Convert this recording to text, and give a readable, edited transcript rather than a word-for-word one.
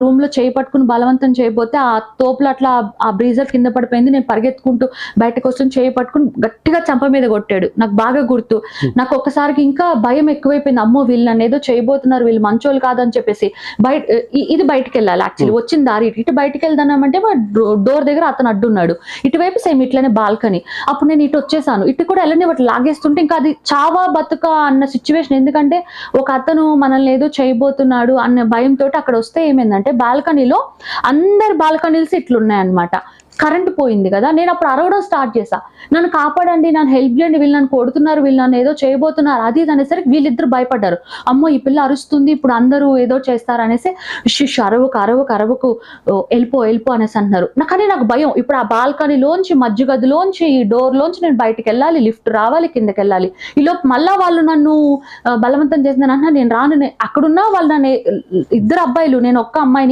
Room లో చేయి పట్టుకుని బలవంతం చేయబోతే ఆ తోపులో అట్లా ఆ బ్రీజర్ కింద పడిపోయింది. నేను పరిగెత్తుకుంటూ బయటకొస్తుని చేయి పట్టుకుని గట్టిగా చెంప మీద కొట్టాడు. నాకు బాగా గుర్తు. నాకు ఒక్కసారికి ఇంకా భయం ఎక్కువైపోయింది. అమ్మో! వీళ్ళు నన్నేదో చేయబోతున్నారు. వీళ్ళు మంచోళ్ళు కాదని చెప్పేసి బయట ఇది బయటికెళ్ళాలి యాక్చువల్లీ. వచ్చిన దారి ఇటు బయటికెళ్దామంటే డోర్ దగ్గర అతను అడ్డున్నాడు. ఇటువైపు సేమ్ ఇట్లనే బాల్కనీ. అప్పుడు నేను ఇటు వచ్చేసాను. ఇటు కూడా ఎళ్ళనివ్వట్లే లాగేస్తుంటే ఇంకా అది చావా బతుకా అన్న సిట్యుయేషన్. ఎందుకంటే ఒక అతను మనల్ని ఏదో చేయబోతున్నాడు అన్న భయంతోటి అక్కడ వస్తే ఏమైందంటే బాల్కనీలో అందరి బాల్కనీస్ ఇట్లున్నాయన్నమాట. కరెంట్ పోయింది కదా! నేనప్పుడు అరవడం స్టార్ట్ చేశా. నన్ను కాపాడండి, నన్ను హెల్ప్ చేయండి, వీళ్ళు నన్ను కొడుతున్నారు, వీళ్ళు నన్ను ఏదో చేయబోతున్నారు అది ఇది అనేసరికి వీళ్ళిద్దరు భయపడ్డారు. అమ్మో! ఈ పిల్ల అరుస్తుంది, ఇప్పుడు అందరూ ఏదో చేస్తారనేసి షిష్ అరవకు, అరవకు, అరవకు ఎళ్ళిపో, ఎళ్ళిపో అనేసి అంటున్నారు. కానీ నాకు భయం. ఇప్పుడు ఆ బాల్కనీలోంచి మధ్య గదిలోంచి ఈ డోర్‌లోంచి నేను బయటికెళ్ళాలి, లిఫ్ట్ రావాలి, కిందకెళ్ళాలి. ఈలోపు మళ్ళా వాళ్ళు నన్ను బలవంతం చేసి నేను రాను అక్కడున్న వాళ్ళు నన్ను ఇద్దరు అబ్బాయిలు, నేను ఒక్క అమ్మాయిని